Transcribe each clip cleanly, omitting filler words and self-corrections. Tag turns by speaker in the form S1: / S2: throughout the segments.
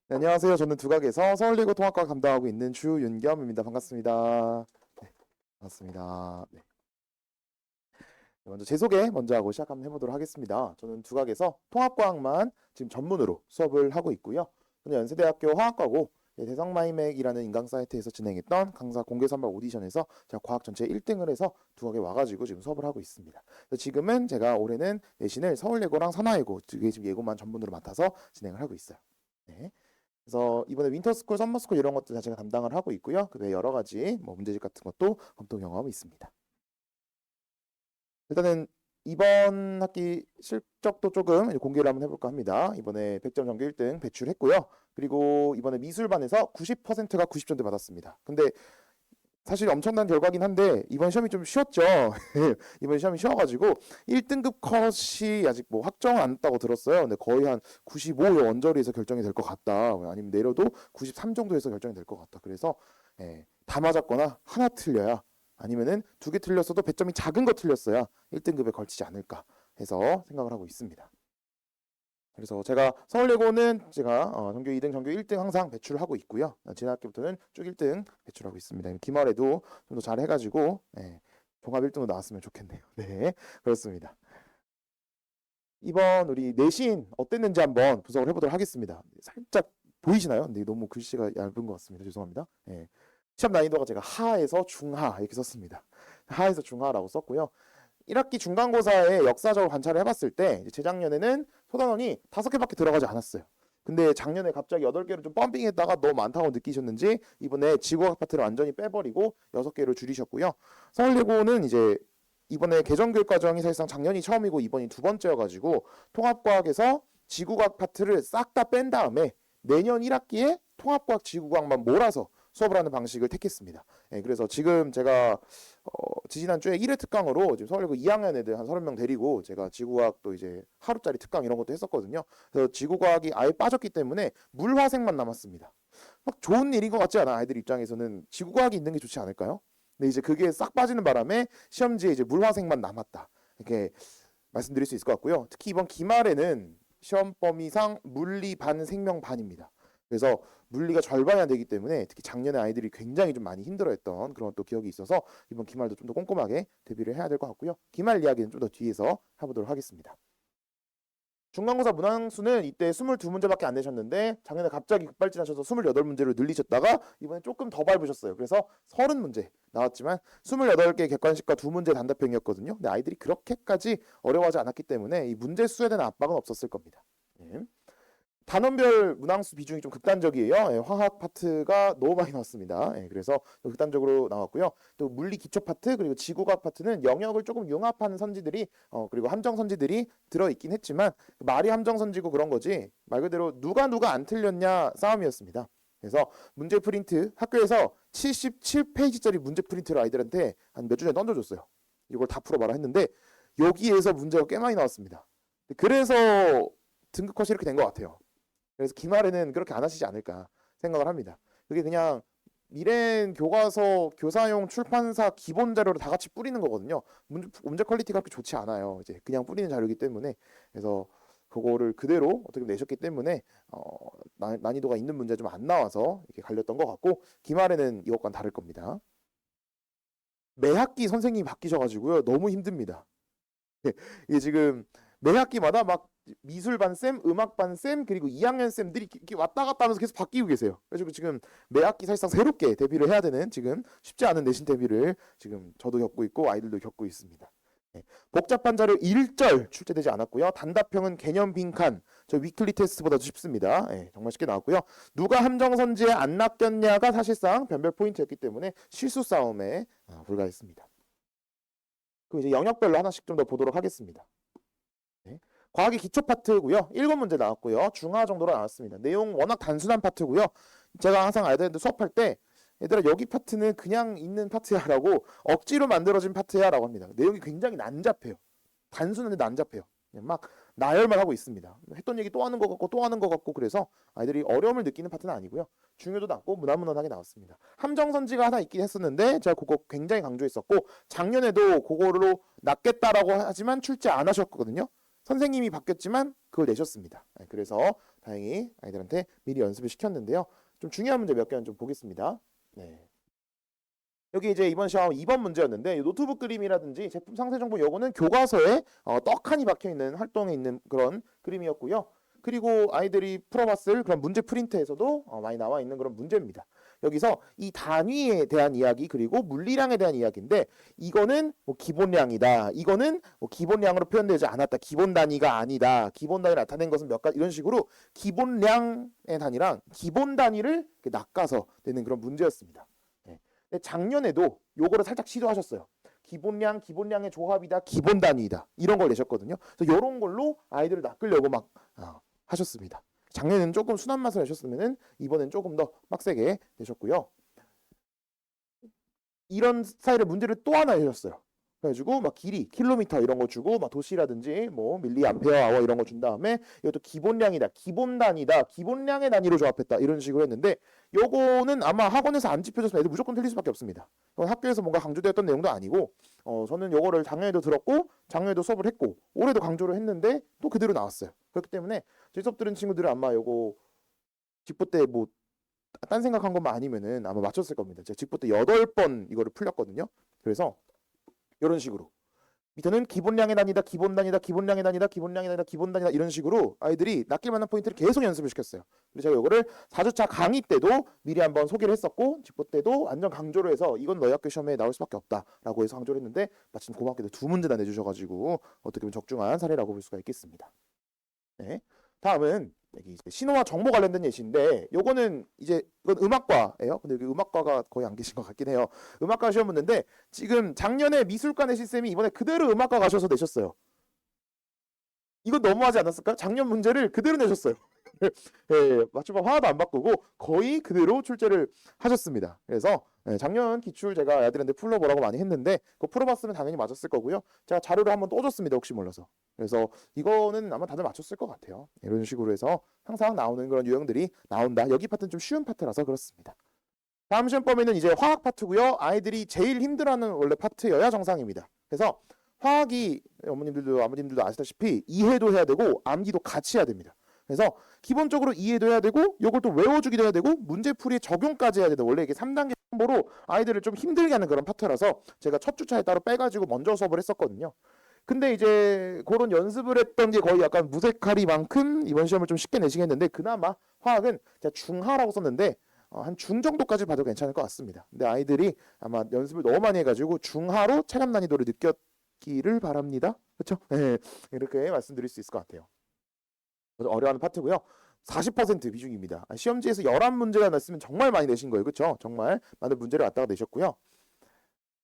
S1: 네, 안녕하세요. 저는 두각에서 서울예고 통합과 감당하고 있는 주윤겸입니다. 반갑습니다. 네, 반갑습니다. 네. 먼저 제 소개 먼저 하고 시작 한번 해보도록 하겠습니다. 저는 두각에서 통합과학만 지금 전문으로 수업을 하고 있고요. 저는 연세대학교 화학과고 대성마이맥이라는 인강 사이트에서 진행했던 강사 공개 선발 오디션에서 제가 과학 전체 1등을 해서 두각에 와가지고 지금 수업을 하고 있습니다. 그래서 지금은 제가 올해는 내신을 서울예고랑 산하예고 두 개 지금 예고만 전문으로 맡아서 진행을 하고 있어요. 네. 그래서 이번에 윈터스쿨, 썸머스쿨 이런 것들 다 제가 담당을 하고 있고요. 그 외에 여러 가지 문제집 같은 것도 검토 경험이 있습니다. 일단은 이번 학기 실적도 조금 공개를 한번 해볼까 합니다. 이번에 100점 전교 1등 배출했고요. 그리고 이번에 미술반에서 90%가 90점대 받았습니다. 근데 사실 엄청난 결과긴 한데 이번 시험이 좀 쉬웠죠. 이번 시험이 쉬워가지고 1등급 컷이 아직 뭐 확정 안 했다고 들었어요. 근데 거의 한 95 언저리에서 결정이 될 것 같다. 아니면 내려도 93 정도에서 결정이 될 것 같다. 그래서 다 맞았거나 하나 틀려야 아니면은 두 개 틀렸어도 배점이 작은 거 틀렸어야 1등급에 걸치지 않을까 해서 생각을 하고 있습니다. 그래서 제가 서울예고는 제가 전교 2등, 전교 1등 항상 배출을 하고 있고요. 지난 학기부터는 쭉 1등 배출하고 있습니다. 기말에도 좀 더 잘 해가지고 종합 1등으로 나왔으면 좋겠네요. 네, 그렇습니다. 이번 우리 내신 어땠는지 한번 분석을 해보도록 하겠습니다. 살짝 보이시나요? 근데 너무 글씨가 얇은 것 같습니다. 죄송합니다. 시험 난이도가 제가 하에서 중하 이렇게 썼습니다. 하에서 중하라고 썼고요. 1학기 중간고사에 역사적으로 관찰을 해봤을 때 재작년에는 소단원이 5개밖에 들어가지 않았어요. 근데 작년에 갑자기 8개를 좀 펌핑했다가 너무 많다고 느끼셨는지 이번에 지구과학 파트를 완전히 빼버리고 6개를 줄이셨고요. 서울예고는 이제 이번에 개정교육 과정이 사실상 작년이 처음이고 이번이 두 번째여가지고 통합과학에서 지구과학 파트를 싹 다 뺀 다음에 내년 1학기에 통합과학 지구과학만 몰아서 수업을 하는 방식을 택했습니다. 그래서 지금 제가 지지난주에 1회 특강으로 지금 서울예고 2학년 애들 한 30명 데리고 제가 지구과학도 이제 하루짜리 특강 이런 것도 했었거든요. 그래서 지구과학이 아예 빠졌기 때문에 물화생만 남았습니다. 막 좋은 일인 것 같지 않아? 아이들 입장에서는 지구과학이 있는 게 좋지 않을까요? 근데 이제 그게 싹 빠지는 바람에 시험지에 이제 물화생만 남았다. 이렇게 말씀드릴 수 있을 것 같고요. 특히 이번 기말에는 시험 범위상 물리 반 생명 반입니다. 그래서 물리가 절반이 안 되기 때문에 특히 작년에 아이들이 굉장히 좀 많이 힘들어했던 그런 또 기억이 있어서 이번 기말도 좀 더 꼼꼼하게 대비를 해야 될 것 같고요. 기말 이야기는 좀 더 뒤에서 해보도록 하겠습니다. 중간고사 문항수는 이때 22문제밖에 안 내셨는데 작년에 갑자기 급발진하셔서 28문제로 늘리셨다가 이번에 조금 더 밟으셨어요. 그래서 30문제 나왔지만 28개 객관식과 2문제 단답형이었거든요. 근데 아이들이 그렇게까지 어려워하지 않았기 때문에 이 문제 수에 대한 압박은 없었을 겁니다. 단원별 문항수 비중이 좀 극단적이에요. 화학 파트가 너무 많이 나왔습니다. 그래서 극단적으로 나왔고요. 또 물리 기초 파트 그리고 지구과학 파트는 영역을 조금 융합하는 선지들이 그리고 함정 선지들이 들어있긴 했지만 말이 함정 선지고 그런 거지 말 그대로 누가 안 틀렸냐 싸움이었습니다. 그래서 문제 프린트 학교에서 77페이지짜리 문제 프린트를 아이들한테 한 몇 주 전에 던져줬어요. 이걸 다 풀어봐라 했는데 여기에서 문제가 꽤 많이 나왔습니다. 그래서 등급컷이 이렇게 된 것 같아요. 그래서 기말에는 그렇게 안 하시지 않을까 생각을 합니다. 그게 그냥 미래엔 교과서 교사용 출판사 기본 자료를 다 같이 뿌리는 거거든요. 문제 퀄리티가 그렇게 좋지 않아요. 이제 그냥 뿌리는 자료이기 때문에 그래서 그거를 그대로 어떻게 내셨기 때문에 난이도가 있는 문제 좀 안 나와서 이렇게 갈렸던 것 같고 기말에는 이것과는 다를 겁니다. 매 학기 선생님이 바뀌셔가지고요 너무 힘듭니다. 이게 지금 매 학기마다 막 미술반 쌤, 음악반 쌤, 그리고 2학년 쌤들이 이렇게 왔다 갔다 하면서 계속 바뀌고 계세요. 그래서 지금 매 학기 사실상 새롭게 대비를 해야 되는 지금 쉽지 않은 내신 대비를 지금 저도 겪고 있고 아이들도 겪고 있습니다. 복잡한 자료 1절 출제되지 않았고요. 단답형은 개념 빈칸, 저 위클리 테스트보다도 쉽습니다. 정말 쉽게 나왔고요. 누가 함정선지에 안 낚였냐가 사실상 변별 포인트였기 때문에 실수 싸움에 불과했습니다. 그럼 이제 영역별로 하나씩 좀 더 보도록 하겠습니다. 과학의 기초 파트고요. 7문제 나왔고요. 중하 정도로 나왔습니다. 내용 워낙 단순한 파트고요. 제가 항상 아이들한테 수업할 때 얘들아 여기 파트는 그냥 있는 파트야라고 억지로 만들어진 파트야라고 합니다. 내용이 굉장히 난잡해요. 단순한데 난잡해요. 막 나열만 하고 있습니다. 했던 얘기 또 하는 것 같고 또 하는 것 같고 그래서 아이들이 어려움을 느끼는 파트는 아니고요. 중요도 낮고 무난무난하게 나왔습니다. 함정선지가 하나 있긴 했었는데 제가 그거 굉장히 강조했었고 작년에도 그거로 낫겠다라고 하지만 출제 안 하셨거든요. 선생님이 바뀌었지만 그걸 내셨습니다. 그래서 다행히 아이들한테 미리 연습을 시켰는데요. 좀 중요한 문제 몇 개는 좀 보겠습니다. 네. 여기 이제 이번 시험 2번 문제였는데 노트북 그림이라든지 제품 상세 정보 요거는 교과서에 떡하니 박혀 있는 활동에 있는 그런 그림이었고요. 그리고 아이들이 풀어봤을 그런 문제 프린트에서도 많이 나와 있는 그런 문제입니다. 여기서 이 단위에 대한 이야기 그리고 물리량에 대한 이야기인데 이거는 뭐 기본량이다. 이거는 뭐 기본량으로 표현되지 않았다. 기본 단위가 아니다. 기본 단위 나타낸 것은 몇 가지 이런 식으로 기본량의 단위랑 기본 단위를 낚아서 내는 그런 문제였습니다. 네, 작년에도 요거를 살짝 시도하셨어요. 기본량의 조합이다. 기본 단위이다. 이런 걸 내셨거든요. 그래서 이런 걸로 아이들을 낚으려고 막 하셨습니다. 작년에는 조금 순한 맛을 내셨으면은 이번엔 조금 더 빡세게 내셨고요. 이런 스타일의 문제를 또 하나 내셨어요. 그래가지고 막 길이, 킬로미터 이런 거 주고 막 도시라든지 뭐 밀리암페어 아워 이런 거 준 다음에 이것도 기본량이다, 기본 단위다, 기본량의 단위로 조합했다 이런 식으로 했는데 요거는 아마 학원에서 안 짚혀줬으면 애들 무조건 틀릴 수밖에 없습니다. 이건 학교에서 뭔가 강조되었던 내용도 아니고 저는 요거를 작년에도 들었고 작년에도 수업을 했고 올해도 강조를 했는데 또 그대로 나왔어요. 그렇기 때문에 제 수업 들은 친구들은 아마 요거 직보 때 뭐 딴 생각한 것만 아니면은 아마 맞췄을 겁니다. 제가 직보 때 8번 이거를 풀렸거든요. 그래서 이런 식으로 밑에는 기본량의 단위다, 기본 단위다, 기본량의 단위다, 기본량의 단위다, 기본 단위다 이런 식으로 아이들이 낚일 만한 포인트를 계속 연습을 시켰어요. 그래서 제가 이거를 4주차 강의 때도 미리 한번 소개를 했었고 직보 때도 완전 강조를 해서 이건 너희 학교 시험에 나올 수밖에 없다라고 해서 강조를 했는데 마침 고맙게도 2문제나 내주셔가지고 어떻게 보면 적중한 사례라고 볼 수가 있겠습니다. 네, 다음은 여기 이제 신호와 정보 관련된 예시인데 요거는 이제 이건 음악과예요. 근데 여기 음악과가 거의 안 계신 것 같긴 해요. 음악과 시험 문제인데 지금 작년에 미술과 내신 쌤이 이번에 그대로 음악과 가셔서 내셨어요. 이건 너무하지 않았을까? 작년 문제를 그대로 내셨어요. 예, 맞춤법 하나도 안 바꾸고 거의 그대로 출제를 하셨습니다. 그래서 작년 기출 제가 애들한테 풀어보라고 많이 했는데 그거 풀어봤으면 당연히 맞았을 거고요. 제가 자료를 한번 또 줬습니다. 혹시 몰라서. 그래서 이거는 아마 다들 맞췄을 것 같아요. 이런 식으로 해서 항상 나오는 그런 유형들이 나온다. 여기 파트는 좀 쉬운 파트라서 그렇습니다. 다음 시험 범위는 이제 화학 파트고요. 아이들이 제일 힘들어하는 원래 파트여야 정상입니다. 그래서 화학이 어머님들도 아버님들도 아시다시피 이해도 해야 되고 암기도 같이 해야 됩니다. 그래서 기본적으로 이해도 해야 되고 이걸 또 외워주기도 해야 되고 문제풀이에 적용까지 해야 되다. 원래 이게 3단계 정보로 아이들을 좀 힘들게 하는 그런 파트라서 제가 첫 주차에 따로 빼가지고 먼저 수업을 했었거든요. 근데 이제 그런 연습을 했던 게 거의 약간 무색하리만큼 이번 시험을 좀 쉽게 내시겠는데 그나마 화학은 제가 중하라고 썼는데 한 중 정도까지 봐도 괜찮을 것 같습니다. 근데 아이들이 아마 연습을 너무 많이 해가지고 중하로 체감 난이도를 느꼈기를 바랍니다. 그렇죠? 네, 이렇게 말씀드릴 수 있을 것 같아요. 어려워하는 파트고요. 40% 비중입니다. 시험지에서 11문제가 났으면 정말 많이 내신 거예요. 그렇죠? 정말 많은 문제를 갖다가 내셨고요.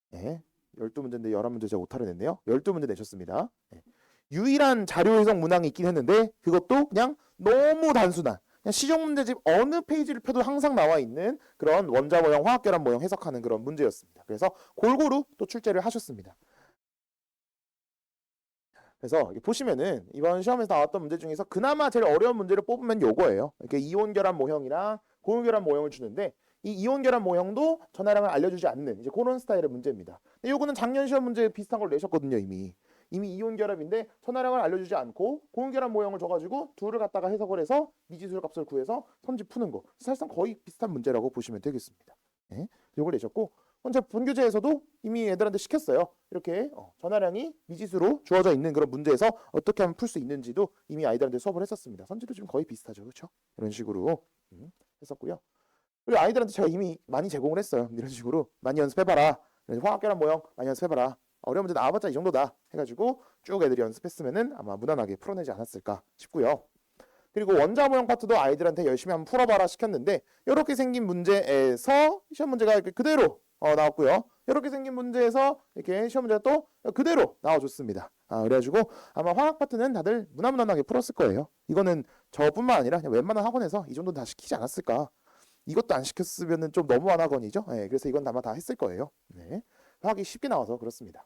S1: 네, 12문제인데 11문제 제가 오타를 냈네요. 12문제 내셨습니다. 네. 유일한 자료 해석 문항이 있긴 했는데 그것도 그냥 너무 단순한 그냥 시정문제집 어느 페이지를 펴도 항상 나와 있는 그런 원자 모형, 화학 결합 모형 해석하는 그런 문제였습니다. 그래서 골고루 또 출제를 하셨습니다. 그래서 보시면은 이번 시험에서 나왔던 문제 중에서 그나마 제일 어려운 문제를 뽑으면 요거예요. 이렇게 이온 결합 모형이랑 고온 결합 모형을 주는데 이 이온 결합 모형도 전화량을 알려주지 않는 이제 그런 스타일의 문제입니다. 근데 요거는 작년 시험 문제 비슷한 걸 내셨거든요. 이미 이온 결합인데 전화량을 알려주지 않고 고온 결합 모형을 줘가지고 둘을 갖다가 해석을 해서 미지수의 값을 구해서 선지 푸는 거 사실상 거의 비슷한 문제라고 보시면 되겠습니다. 네, 요걸 내셨고 현재 본교재에서도 이미 애들한테 시켰어요. 이렇게 전화량이 미지수로 주어져 있는 그런 문제에서 어떻게 하면 풀 수 있는지도 이미 아이들한테 수업을 했었습니다. 선지도 지금 거의 비슷하죠. 그렇죠? 이런 식으로 했었고요. 그리고 아이들한테 제가 이미 많이 제공을 했어요. 이런 식으로 많이 연습해봐라. 화학결합 모형 많이 연습해봐라. 어려운 문제 나와봤자 이 정도다 해가지고 쭉 애들이 연습했으면은 아마 무난하게 풀어내지 않았을까 싶고요. 그리고 원자 모형 파트도 아이들한테 열심히 한번 풀어봐라 시켰는데 이렇게 생긴 문제에서 시험 문제가 이렇게 그대로 나왔고요. 이렇게 생긴 문제에서 이렇게 시험 문제가 또 그대로 나와줬습니다. 그래가지고 아마 화학 파트는 다들 무난무난하게 풀었을 거예요. 이거는 저뿐만 아니라 그냥 웬만한 학원에서 이 정도 다 시키지 않았을까. 이것도 안 시켰으면 좀 너무한 학원이죠. 네, 그래서 이건 아마 다 했을 거예요. 네. 화학이 쉽게 나와서 그렇습니다.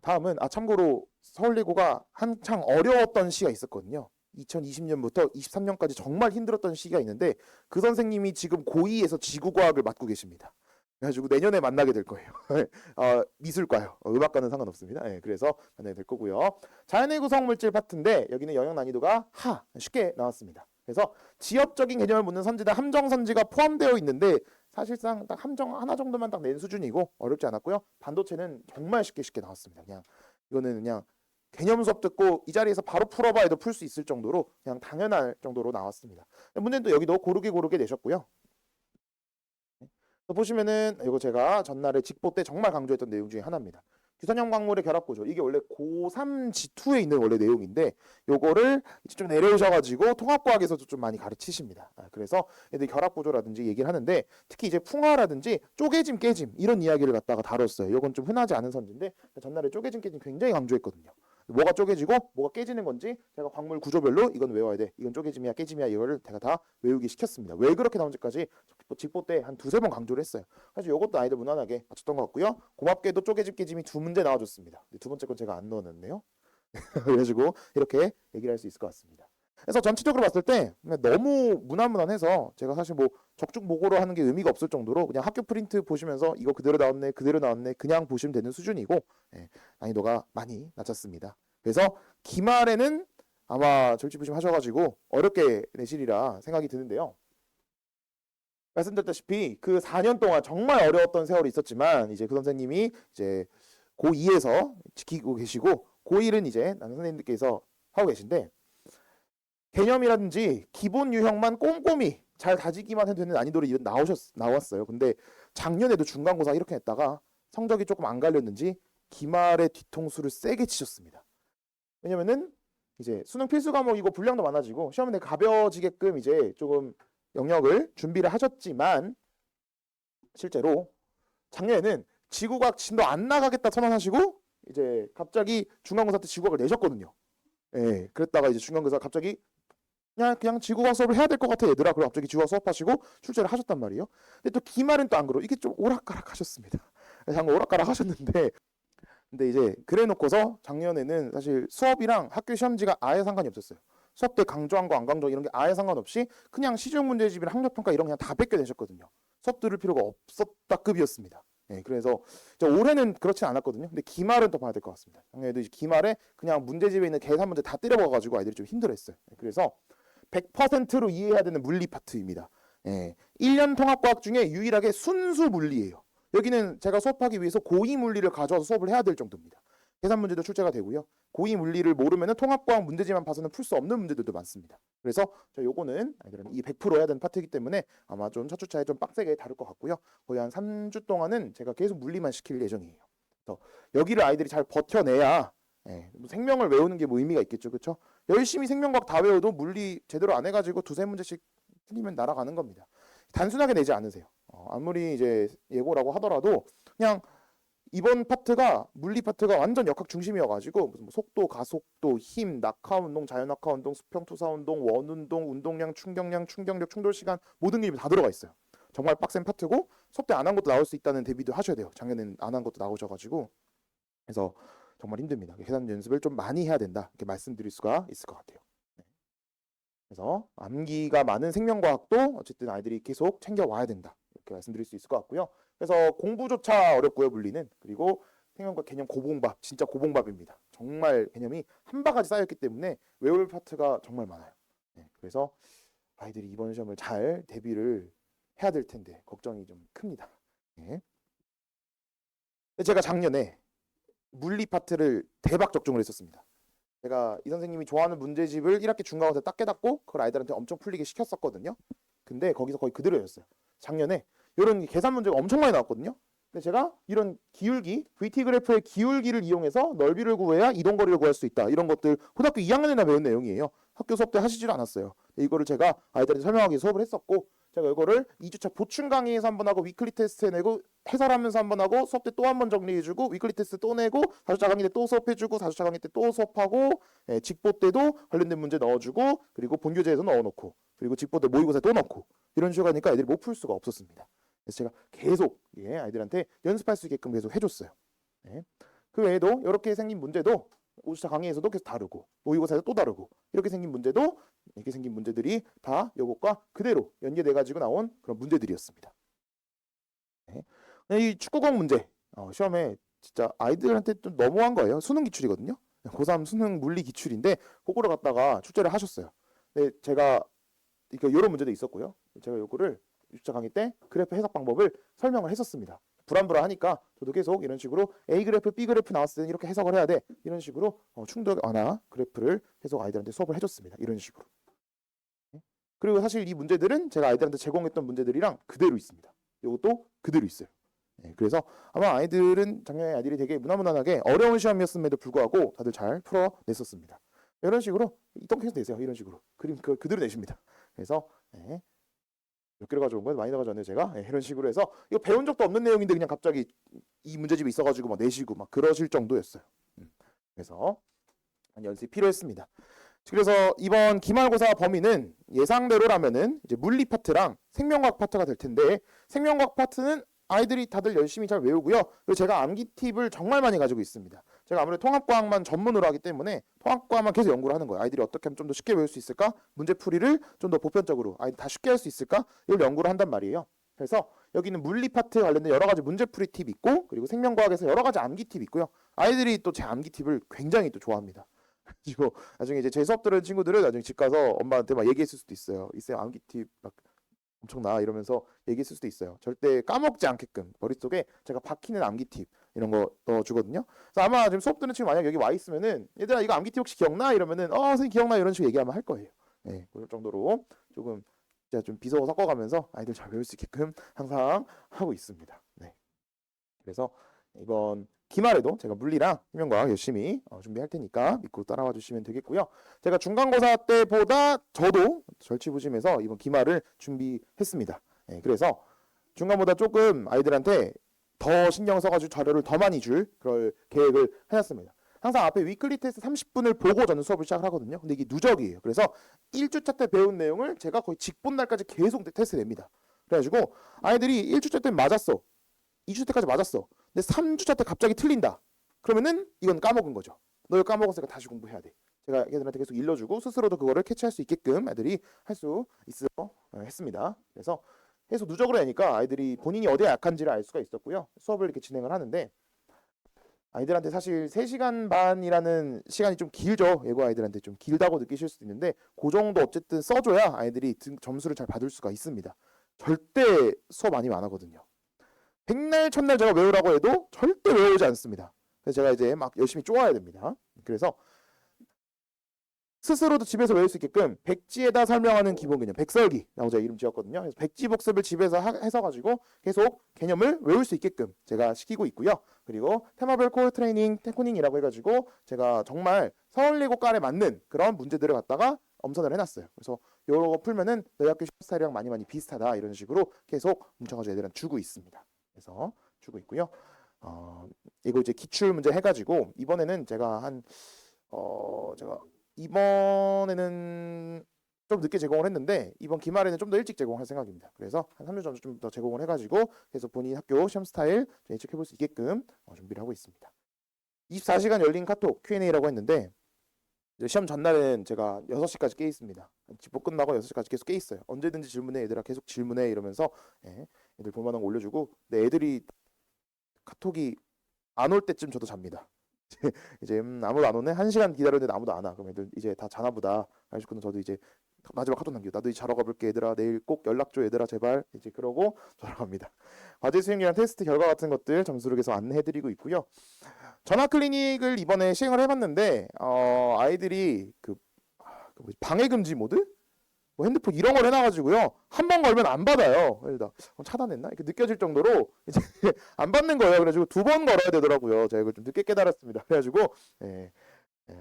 S1: 다음은 참고로 서울예고가 한창 어려웠던 시기가 있었거든요. 2020년부터 23년까지 정말 힘들었던 시기가 있는데 그 선생님이 지금 고2에서 지구과학을 맡고 계십니다. 그래가지고 내년에 만나게 될 거예요. 미술과요. 음악과는 상관없습니다. 예, 그래서 만나게 될 거고요. 자연의 구성 물질 파트인데 여기는 영역 난이도가 쉽게 나왔습니다. 그래서 지엽적인 개념을 묻는 선지다 함정 선지가 포함되어 있는데 사실상 딱 함정 하나 정도만 딱 낸 수준이고 어렵지 않았고요. 반도체는 정말 쉽게 나왔습니다. 그냥 이거는 그냥 개념 수업 듣고 이 자리에서 바로 풀어봐 해도 풀 수 있을 정도로 그냥 당연할 정도로 나왔습니다. 문제는 또 여기도 고르게 내셨고요. 보시면은 이거 제가 전날에 직보 때 정말 강조했던 내용 중에 하나입니다. 규선형 광물의 결합 구조. 이게 원래 고3 G2에 있는 원래 내용인데 요거를 이제 좀 내려오셔가지고 통합과학에서도 좀 많이 가르치십니다. 그래서 애들 결합 구조라든지 얘기를 하는데 특히 이제 풍화라든지 쪼개짐 깨짐 이런 이야기를 갖다가 다뤘어요. 요건 좀 흔하지 않은 선지인데 전날에 쪼개짐 깨짐 굉장히 강조했거든요. 뭐가 쪼개지고 뭐가 깨지는 건지 제가 광물 구조별로 이건 외워야 돼. 이건 쪼개짐이야 깨짐이야 이거를 제가 다 외우기 시켰습니다. 왜 그렇게 나온지까지 직보 때 한 두세 번 강조를 했어요. 사실 이것도 아이들 무난하게 맞췄던 것 같고요. 고맙게도 쪼개짐 깨짐이 두 문제 나와줬습니다. 두 번째 건 제가 안 넣어놨네요. 그래가지고 이렇게 얘기를 할 수 있을 것 같습니다. 그래서 전체적으로 봤을 때 너무 무난무난해서 제가 사실 뭐 적중보고로 하는 게 의미가 없을 정도로 그냥 학교 프린트 보시면서 이거 그대로 나왔네 그냥 보시면 되는 수준이고 난이도가 많이 낮췄습니다. 그래서 기말에는 아마 절치부심 하셔가지고 어렵게 내시리라 생각이 드는데요. 말씀드렸다시피 그 4년 동안 정말 어려웠던 세월이 있었지만 이제 그 선생님이 이제 고2에서 지키고 계시고 고1은 이제 남은 선생님들께서 하고 계신데 개념이라든지 기본 유형만 꼼꼼히 잘 다지기만 해도 되는 난이도로 나왔어요. 근데 작년에도 중간고사 이렇게 했다가 성적이 조금 안 갈렸는지 기말에 뒤통수를 세게 치셨습니다. 왜냐면은 이제 수능 필수 과목이고 분량도 많아지고 시험에 가벼워지게끔 이제 조금 영역을 준비를 하셨지만 실제로 작년에는 지구과학 진도 안 나가겠다 선언하시고 이제 갑자기 중간고사 때 지구과학을 내셨거든요. 예, 그랬다가 이제 중간고사 갑자기 그냥 지구과학 수업을 해야 될 것 같아 얘들아. 그리고 갑자기 지구과학 수업하시고 출제를 하셨단 말이에요. 근데 또 기말은 또 안 그러고 이게 좀 오락가락 하셨습니다. 장관 오락가락 하셨는데 근데 이제 그래 놓고서 작년에는 사실 수업이랑 학교 시험지가 아예 상관이 없었어요. 수업 때 강조한 거 안 강조 이런 게 아예 상관없이 그냥 시중 문제집이랑 학력평가 이런 거 그냥 다 뺏겨내셨거든요. 수업 들을 필요가 없었다 급이었습니다. 네, 그래서 올해는 그렇진 않았거든요. 근데 기말은 또 봐야 될 것 같습니다. 작년에도 기말에 그냥 문제집에 있는 계산 문제 다 때려박아가지고 아이들이 좀 힘들어했어요. 그래서 100%로 이해해야 되는 물리 파트입니다. 1년 통합과학 중에 유일하게 순수 물리예요. 여기는 제가 수업하기 위해서 고2 물리를 가져와서 수업을 해야 될 정도입니다. 계산 문제도 출제가 되고요. 고2 물리를 모르면 통합과학 문제지만 봐서는 풀 수 없는 문제들도 많습니다. 그래서 요거는 아이들은 이 100% 해야 되는 파트이기 때문에 아마 좀 첫 주차에 좀 빡세게 다룰 것 같고요. 거의 한 3주 동안은 제가 계속 물리만 시킬 예정이에요. 그래서 여기를 아이들이 잘 버텨내야 생명을 외우는 게 뭐 의미가 있겠죠. 그렇죠? 열심히 생명과학 다 외워도 물리 제대로 안 해가지고 두세 문제씩 틀리면 날아가는 겁니다. 단순하게 내지 않으세요. 아무리 이제 예고라고 하더라도 그냥 이번 파트가 물리 파트가 완전 역학 중심이어가지고 무슨 뭐 속도, 가속도, 힘, 낙하 운동, 자연 낙하 운동, 수평 투사 운동, 원 운동, 운동량, 충격량, 충격력, 충돌 시간 모든 게 다 들어가 있어요. 정말 빡센 파트고 수업 때 안 한 것도 나올 수 있다는 대비도 하셔야 돼요. 작년에는 안 한 것도 나오셔가지고 그래서 정말 힘듭니다. 계산 연습을 좀 많이 해야 된다 이렇게 말씀드릴 수가 있을 것 같아요. 그래서 암기가 많은 생명과학도 어쨌든 아이들이 계속 챙겨와야 된다 이렇게 말씀드릴 수 있을 것 같고요. 그래서 공부조차 어렵고요 물리는. 그리고 생명과학 개념 고봉밥 진짜 고봉밥입니다. 정말 개념이 한 바가지 쌓였기 때문에 외울 파트가 정말 많아요. 그래서 아이들이 이번 시험을 잘 대비를 해야 될 텐데 걱정이 좀 큽니다. 제가 작년에 물리 파트를 대박 적중을 했었습니다. 제가 이 선생님이 좋아하는 문제집을 1학기 중간고사 딱 깨닫고 그걸 아이들한테 엄청 풀리게 시켰었거든요. 근데 거기서 거의 그대로였어요. 작년에 이런 계산 문제가 엄청 많이 나왔거든요. 근데 제가 이런 기울기, VT 그래프의 기울기를 이용해서 넓이를 구해야 이동거리를 구할 수 있다. 이런 것들 고등학교 2학년이나 배운 내용이에요. 학교 수업 때 하시질 않았어요. 이거를 제가 아이들한테 설명하기 위해 수업을 했었고 제가 이거를 2주차 보충 강의에서 한번 하고 위클리 테스트 해내고 해설하면서 한번 하고 수업 때 또 한번 정리해주고 위클리 테스트 또 내고 4주차 강의 때 또 수업해주고 4주차 강의 때 또 수업하고 직보 때도 관련된 문제 넣어주고 그리고 본교재에서 넣어놓고 그리고 직보 때 모의고사에 또 넣고 이런 식으로 하니까 애들이 못 풀 수가 없었습니다. 그래서 제가 계속 아이들한테 연습할 수 있게끔 계속 해줬어요. 그 외에도 이렇게 생긴 문제도 5주차 강의에서도 계속 다르고 모의고사에서 또 다르고 이렇게 생긴 문제도 이렇게 생긴 문제들이 다 이것과 그대로 연계돼 가지고 나온 그런 문제들이었습니다. 이 축구공 문제 시험에 진짜 아이들한테 좀 너무한 거예요. 수능 기출이거든요. 고3 수능 물리 기출인데 그거를 갖다가 출제를 하셨어요. 근데 제가 이런 문제도 있었고요. 제가 요거를 6차 강의 때 그래프 해석 방법을 설명을 했었습니다. 불안불안하니까 저도 계속 이런 식으로 A 그래프, B 그래프 나왔을 때는 이렇게 해석을 해야 돼. 이런 식으로 충돌 완화 그래프를 계속 아이들한테 수업을 해줬습니다. 이런 식으로. 그리고 사실 이 문제들은 제가 아이들한테 제공했던 문제들이랑 그대로 있습니다. 이것도 그대로 있어요. 그래서 아마 아이들은 작년에 아이들이 되게 무난무난하게 어려운 시험이었음에도 불구하고 다들 잘 풀어냈었습니다. 이런 식으로 이렇게 해서 내세요. 이런 식으로 그림 그대로 내십니다. 그래서 몇 개를 가져온 거예요? 많이 가져왔네요 제가. 이런 식으로 해서 이거 배운 적도 없는 내용인데 그냥 갑자기 이 문제집이 있어가지고 막 내시고 막 그러실 정도였어요. 그래서 연습이 필요했습니다. 그래서 이번 기말고사 범위는 예상대로라면은 이제 물리 파트랑 생명과학 파트가 될 텐데 생명과학 파트는 아이들이 다들 열심히 잘 외우고요. 그리고 제가 암기 팁을 정말 많이 가지고 있습니다. 제가 아무래도 통합과학만 전문으로 하기 때문에 통합과학만 계속 연구를 하는 거예요. 아이들이 어떻게 하면 좀 더 쉽게 외울 수 있을까? 문제풀이를 좀 더 보편적으로 아이들 다 쉽게 할 수 있을까? 이걸 연구를 한단 말이에요. 그래서 여기는 물리 파트 관련된 여러 가지 문제풀이 팁 있고 그리고 생명과학에서 여러 가지 암기 팁 있고요. 아이들이 또 제 암기 팁을 굉장히 또 좋아합니다. 그리고 나중에 이제 제 수업 들은 친구들은 나중에 집 가서 엄마한테 막 얘기했을 수도 있어요. 있어요 암기 팁 막 엄청나 이러면서 얘기했을 수도 있어요. 절대 까먹지 않게끔 머릿속에 제가 박히는 암기 팁 이런 거 넣어주거든요. 그래서 아마 지금 수업 듣는 친구 만약 여기 와 있으면은 얘들아 이거 암기 팁 혹시 기억나? 이러면은 선생님 기억나 이런 식으로 얘기하면 할 거예요. 그럴 정도로 조금 진짜 좀 비서 섞어가면서 아이들 잘 배울 수 있게끔 항상 하고 있습니다. 그래서 이번 기말에도 제가 물리랑 생명과학 열심히 준비할 테니까 믿고 따라와 주시면 되겠고요. 제가 중간고사 때보다 저도 절치부심해서 이번 기말을 준비했습니다. 그래서 중간보다 조금 아이들한테 더 신경 써가지고 자료를 더 많이 줄 그럴 계획을 해놨습니다. 항상 앞에 위클리 테스트 30분을 보고 저는 수업을 시작을 하거든요. 근데 이게 누적이에요. 그래서 1주차 때 배운 내용을 제가 거의 직본 날까지 계속 테스트 냅니다. 그래가지고 아이들이 1주차 때 맞았어. 2주차 때까지 맞았어. 근데 3주차 때 갑자기 틀린다. 그러면은 이건 까먹은 거죠. 너 이거 까먹었으니까 다시 공부해야 돼. 제가 애들한테 계속 일러주고 스스로도 그거를 캐치할 수 있게끔 애들이 할 수 있어 했습니다. 그래서 해서 누적으로 하니까 아이들이 본인이 어디에 약한지를 알 수가 있었고요. 수업을 이렇게 진행을 하는데 아이들한테 사실 3시간 반이라는 시간이 좀 길죠. 예고 아이들한테 좀 길다고 느끼실 수도 있는데 그 정도 어쨌든 써줘야 아이들이 점수를 잘 받을 수가 있습니다. 절대 수업 아니면 안 하거든요. 백날 첫날 제가 외우라고 해도 절대 외우지 않습니다. 그래서 제가 이제 막 열심히 쪼아야 됩니다. 그래서 스스로도 집에서 외울 수 있게끔 백지에다 설명하는 기본 개념 백설기라고 제가 이름 지었거든요. 그래서 백지 복습을 집에서 해서 가지고 계속 개념을 외울 수 있게끔 제가 시키고 있고요. 그리고 테마별 코어 트레이닝 테코닝이라고 해가지고 제가 정말 서울예고깔에 맞는 그런 문제들을 갖다가 엄선을 해놨어요. 그래서 요거 풀면은 너희 학교 시험 스타일이랑 많이 비슷하다 이런 식으로 계속 뭉쳐가지고 애들한테 주고 있습니다. 그래서 주고 있고요. 이거 이제 기출 문제 해가지고 이번에는 제가 제가 이번에는 좀 늦게 제공을 했는데 이번 기말에는 좀 더 일찍 제공할 생각입니다. 그래서 한 3주 전에 좀 더 제공을 해가지고 그래서 본인 학교 시험 스타일 예측해볼 수 있게끔 준비를 하고 있습니다. 24시간 열린 카톡 Q&A라고 했는데 시험 전날은 제가 6시까지 깨 있습니다. 집보 끝나고 6시까지 계속 깨 있어요. 언제든지 질문해 얘들아 계속 질문해 이러면서 애들 볼만한 거 올려주고 근데 애들이 카톡이 안 올 때쯤 저도 잡니다. 이제 아무도 안 오네? 1시간 기다렸는데 아무도 안 와. 그럼 애들 이제 다 자나 보다. 그래서 저도 이제 마지막 카톡 남기고 나도 이제 자러 가볼게 얘들아 내일 꼭 연락 줘 얘들아 제발 이제 그러고 자러 갑니다. 과제 수행이랑 테스트 결과 같은 것들 점수를 계속 안내해드리고 있고요. 전화 클리닉을 이번에 시행을 해봤는데 아이들이 방해 금지 모드? 뭐 핸드폰 이런 걸 해놔가지고요 한 번 걸면 안 받아요. 그래서 차단했나 이렇게 느껴질 정도로 이제 안 받는 거예요. 그래가지고 2번 걸어야 되더라고요. 제가 이걸 좀 늦게 깨달았습니다. 그래가지고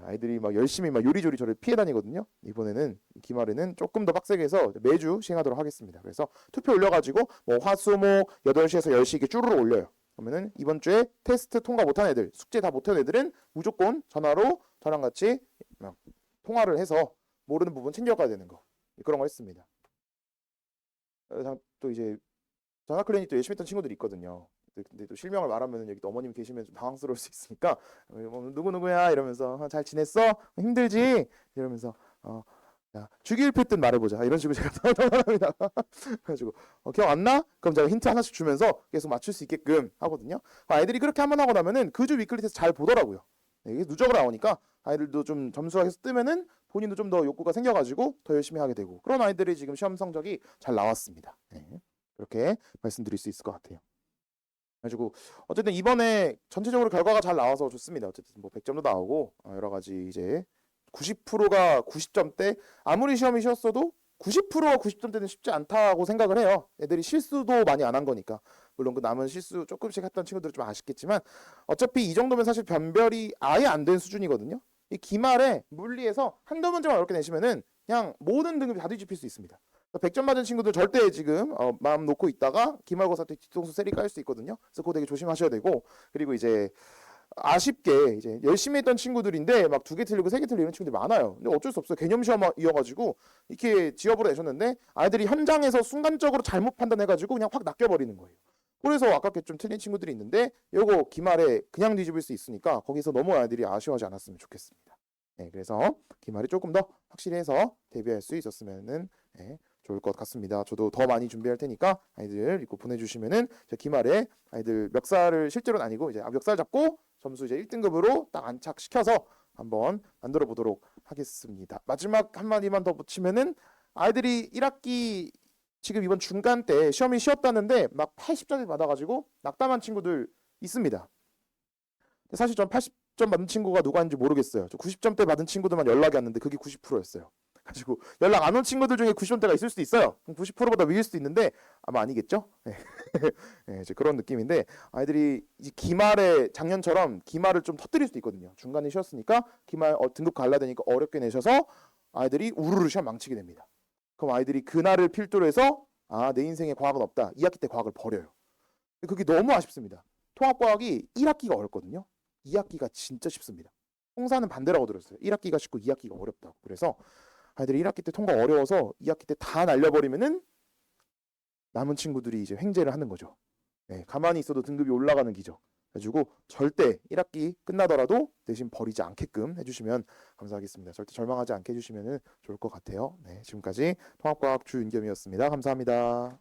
S1: 아이들이 막 열심히 막 요리조리 저를 피해 다니거든요. 이번에는 기말에는 조금 더 빡세게 해서 매주 시행하도록 하겠습니다. 그래서 투표 올려가지고 뭐 화수목 8시에서 10시 이렇게 쭈르륵 올려요. 그러면은 이번 주에 테스트 통과 못한 애들, 숙제 다 못한 애들은 무조건 전화로 저랑 같이 통화를 해서 모르는 부분 챙겨가야 되는 거. 그런 걸 했습니다. 또 이제 전화 클리닉 또 열심히 했던 친구들이 있거든요. 근데 또 실명을 말하면 여기 또 어머님 계시면 좀 당황스러울 수 있으니까 누구누구야 이러면서 잘 지냈어? 힘들지? 이러면서 자, 주기율표 뜻 말해보자. 이런 식으로 제가 답합니다. 그래가지고 기억 안 나? 그럼 제가 힌트 하나씩 주면서 계속 맞출 수 있게끔 하거든요. 아이들이 그렇게 한번 하고 나면은 그 주 위클리 테스트 잘 보더라고요. 네, 이게 누적으로 나오니까 아이들도 좀 점수가 계속 뜨면은 본인도 좀 더 욕구가 생겨가지고 더 열심히 하게 되고 그런 아이들이 지금 시험 성적이 잘 나왔습니다. 네, 그렇게 말씀드릴 수 있을 것 같아요. 그래가지고 어쨌든 이번에 전체적으로 결과가 잘 나와서 좋습니다. 어쨌든 뭐 100점도 나오고 여러 가지 이제 90%가 90점대 아무리 시험이 쉬웠어도 90%가 90점대는 쉽지 않다고 생각을 해요. 애들이 실수도 많이 안 한 거니까. 물론 그 남은 실수 조금씩 했던 친구들은 좀 아쉽겠지만 어차피 이 정도면 사실 변별이 아예 안 된 수준이거든요. 이 기말에 물리에서 한두 문제만 어렵게 내시면은 그냥 모든 등급이 다 뒤집힐 수 있습니다. 100점 맞은 친구들 절대 지금 마음 놓고 있다가 기말고사 때 뒤통수 세리 깔 수 있거든요. 그래서 그거 되게 조심하셔야 되고 그리고 이제 아쉽게 이제 열심히 했던 친구들인데 막 2개 틀리고 3개 틀리고 이런 친구들이 많아요. 근데 어쩔 수 없어요. 개념 시험이어가지고 이렇게 지업으로 내셨는데 아이들이 현장에서 순간적으로 잘못 판단해가지고 그냥 확 낚여버리는 거예요. 그래서 아깝게 좀 틀린 친구들이 있는데 요거 기말에 그냥 뒤집을 수 있으니까 거기서 너무 아이들이 아쉬워하지 않았으면 좋겠습니다. 네, 그래서 기말이 조금 더 확실히 해서 대비할 수 있었으면은 네, 좋을 것 같습니다. 저도 더 많이 준비할 테니까 아이들 이거 보내주시면은 제가 기말에 아이들 멱살을 실제로는 아니고 이제 멱살 잡고 점수 이제 1등급으로 딱 안착시켜서 한번 만들어 보도록 하겠습니다. 마지막 한마디만 더 붙이면은 아이들이 1학기 지금 이번 중간 때 시험이 쉬었다는데 막 80점을 받아가지고 낙담한 친구들 있습니다. 사실 전 80점 받은 친구가 누가 있는지 모르겠어요. 저 90점대 받은 친구들만 연락이 왔는데 그게 90%였어요. 가지고 연락 안 온 친구들 중에 90점대가 있을 수도 있어요. 90%보다 위일 수도 있는데 아마 아니겠죠? 네. 네, 이제 그런 느낌인데 아이들이 이제 기말에 작년처럼 기말을 좀 터뜨릴 수도 있거든요. 중간에 쉬었으니까 기말 등급 갈라야 되니까 어렵게 내셔서 아이들이 우르르 시험 망치게 됩니다. 그럼 아이들이 그날을 필두로 해서 내 인생에 과학은 없다. 2학기 때 과학을 버려요. 그게 너무 아쉽습니다. 통합과학이 1학기가 어렵거든요. 2학기가 진짜 쉽습니다. 통사는 반대라고 들었어요. 1학기가 쉽고 2학기가 어렵다고. 그래서 아이들이 1학기 때 통과 어려워서 2학기 때 다 날려버리면은 남은 친구들이 이제 횡재를 하는 거죠. 네, 가만히 있어도 등급이 올라가는 기적. 그래가지고 절대 1학기 끝나더라도 대신 버리지 않게끔 해주시면 감사하겠습니다. 절대 절망하지 않게 해주시면 좋을 것 같아요. 네, 지금까지 통합과학 주윤겸이었습니다. 감사합니다.